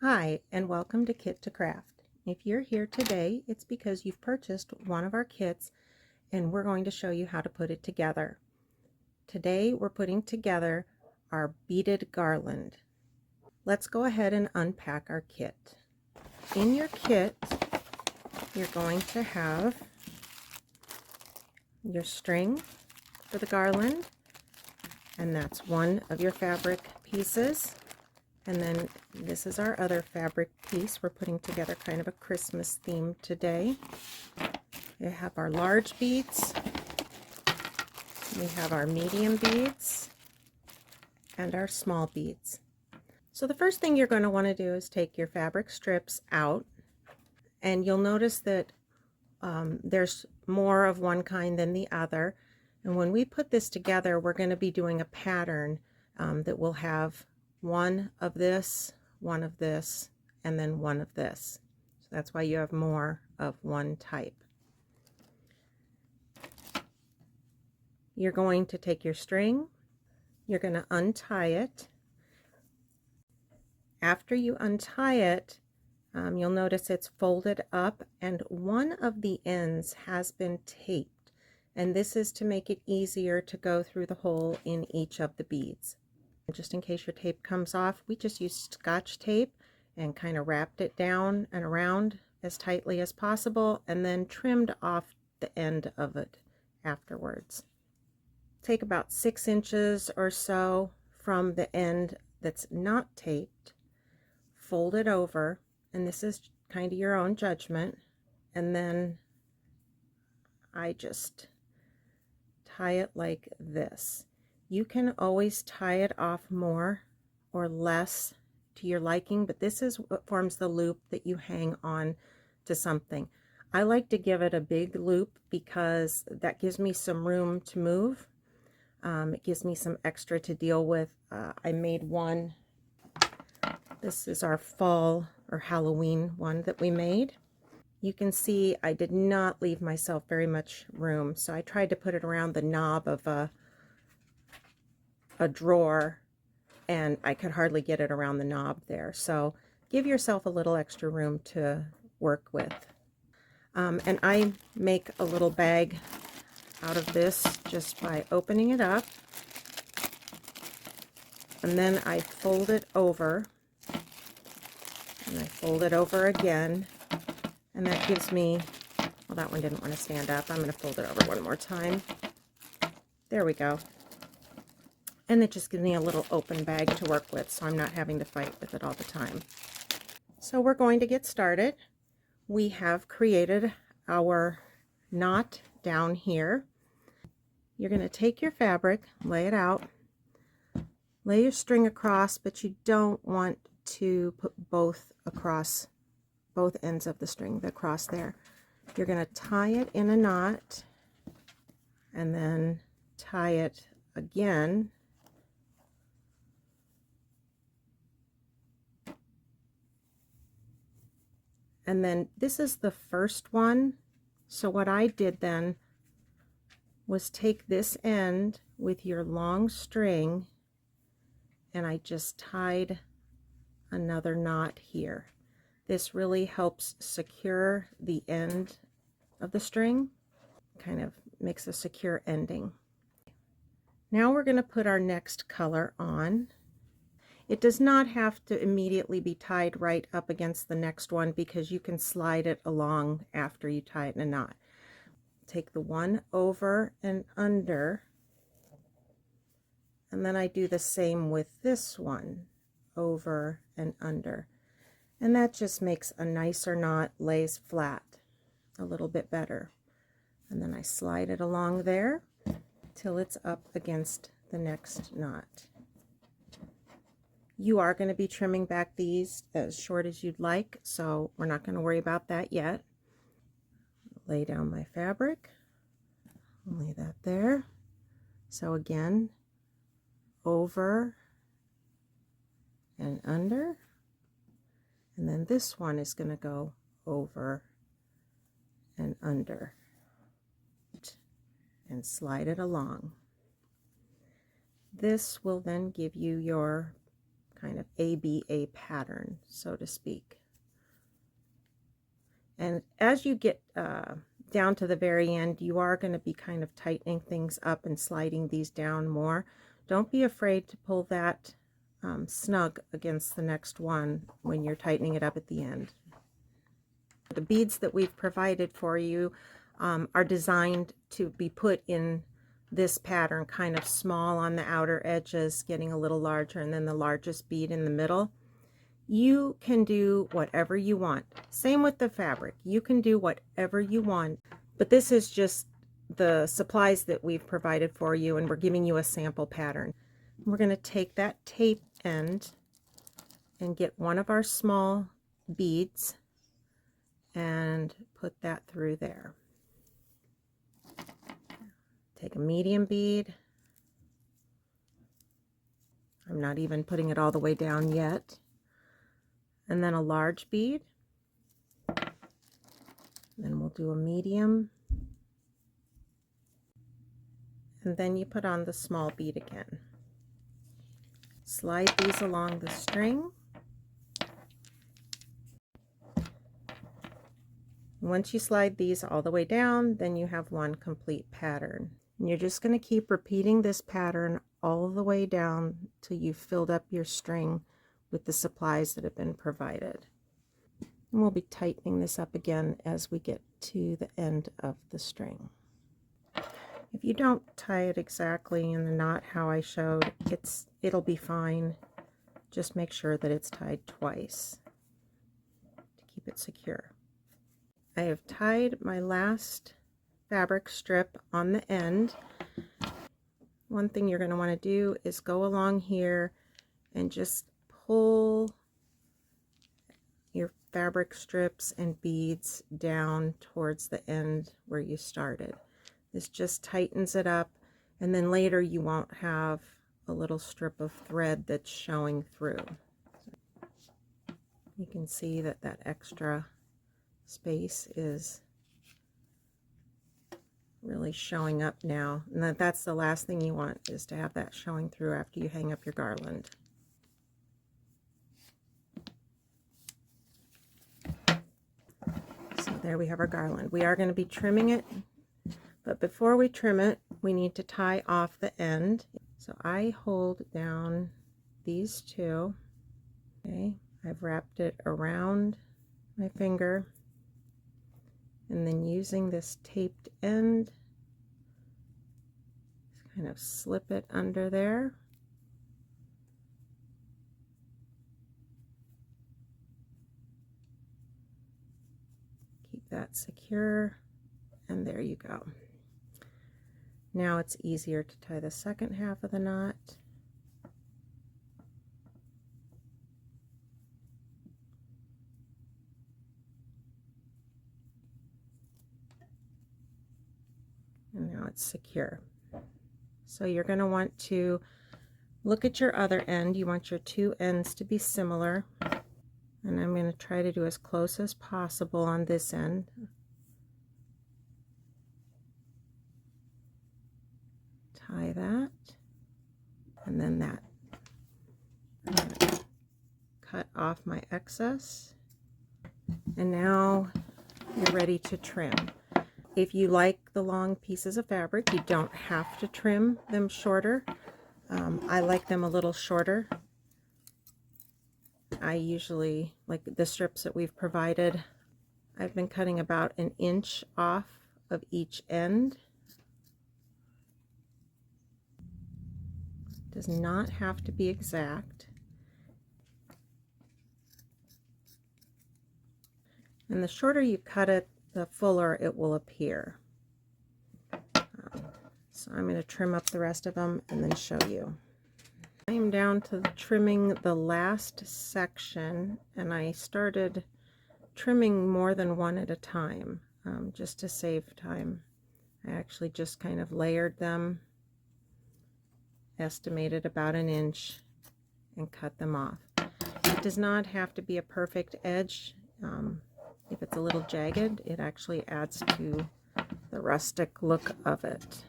Hi, and welcome to Kit to Craft. If you're here today, it's because you've purchased one of our kits and we're going to show you how to put it together. Today we're putting together our beaded garland. Let's go ahead and unpack our kit. In your kit, you're going to have your string for the garland, and that's one of your fabric pieces. And then this is our other fabric piece. We're putting together kind of a Christmas theme today. We have our large beads, we have our medium beads, and our small beads. So the first thing you're going to want to do is take your fabric strips out, and you'll notice that there's more of one kind than the other. And when we put this together, we're going to be doing a pattern that will have one of this, and then one of this. So that's why you have more of one type. You're going to take your string, you're going to untie it. After you untie it, you'll notice it's folded up and one of the ends has been taped. And this is to make it easier to go through the hole in each of the beads. Just in case your tape comes off, we just used Scotch tape and kind of wrapped it down and around as tightly as possible and then trimmed off the end of it afterwards. Take about 6 inches or so from the end that's not taped, fold it over, and this is kind of your own judgment, and then I just tie it like this. You can always tie it off more or less to your liking, but this is what forms the loop that you hang on to something. I like to give it a big loop because that gives me some room to move. It gives me some extra to deal with. I made one. This is our fall or Halloween one that we made. You can see I did not leave myself very much room, so I tried to put it around the knob of a drawer, and I could hardly get it around the knob there. So give yourself a little extra room to work with. And I make a little bag out of this just by opening it up, and then I fold it over, and I fold it over again, and that gives me, well, that one didn't want to stand up. I'm going to fold it over one more time. There we go. And it just gives me a little open bag to work with, so I'm not having to fight with it all the time. So we're going to get started. We have created our knot down here. You're going to take your fabric, lay it out, lay your string across, but you don't want to put both across, both ends of the string across there. You're going to tie it in a knot and then tie it again. And then this is the first one. So what I did then was take this end with your long string and I just tied another knot here. This really helps secure the end of the string, kind of makes a secure ending. Now we're going to put our next color on. It does not have to immediately be tied right up against the next one because you can slide it along after you tie it in a knot. Take the one over and under, and then I do the same with this one, over and under. And that just makes a nicer knot, lays flat a little bit better. And then I slide it along there till it's up against the next knot. You are going to be trimming back these as short as you'd like, so we're not going to worry about that yet. Lay down my fabric, lay that there. So again, over and under, and then this one is going to go over and under and slide it along. This will then give you your kind of ABA pattern, so to speak. And as you get down to the very end, you are going to be kind of tightening things up and sliding these down more. Don't be afraid to pull that snug against the next one when you're tightening it up at the end. The beads that we've provided for you are designed to be put in this pattern, kind of small on the outer edges, getting a little larger, and then the largest bead in the middle. You can do whatever you want. Same with the fabric. You can do whatever you want, but this is just the supplies that we've provided for you, and we're giving you a sample pattern. We're going to take that tape end and get one of our small beads and put that through there. Take a medium bead. I'm not even putting it all the way down yet. And then a large bead. Then we'll do a medium. And then you put on the small bead again. Slide these along the string. Once you slide these all the way down, then you have one complete pattern. And you're just going to keep repeating this pattern all the way down till you've filled up your string with the supplies that have been provided. And we'll be tightening this up again as we get to the end of the string. If you don't tie it exactly in the knot how I showed, it'll be fine. Just make sure that it's tied twice to keep it secure. I have tied my last fabric strip on the end. One thing you're going to want to do is go along here and just pull your fabric strips and beads down towards the end where you started. This just tightens it up, and then later you won't have a little strip of thread that's showing through. You can see that that extra space is really showing up now, and that's the last thing you want, is to have that showing through after you hang up your garland. So there we have our garland. We are going to be trimming it, but before we trim it, we need to tie off the end. So I hold down these two. Okay, I've wrapped it around my finger, and then using this taped end, just kind of slip it under there. Keep that secure, and there you go. Now it's easier to tie the second half of the knot. And now it's secure. So you're going to want to look at your other end. You want your two ends to be similar. And I'm going to try to do as close as possible on this end. Tie that, and then that. I'm going to cut off my excess, and now you're ready to trim. If you like the long pieces of fabric, you don't have to trim them shorter. I like them a little shorter. I usually, like the strips that we've provided, I've been cutting about 1 inch off of each end. Does not have to be exact. And the shorter you cut it, the fuller it will appear. So I'm going to trim up the rest of them and then show you. I am down to trimming the last section, and I started trimming more than one at a time, just to save time. I actually just kind of layered them, estimated about 1 inch, and cut them off. It does not have to be a perfect edge. If it's a little jagged, it actually adds to the rustic look of it.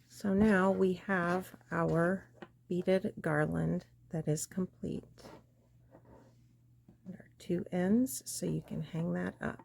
So now we have our beaded garland that is complete. There are 2 ends, so you can hang that up.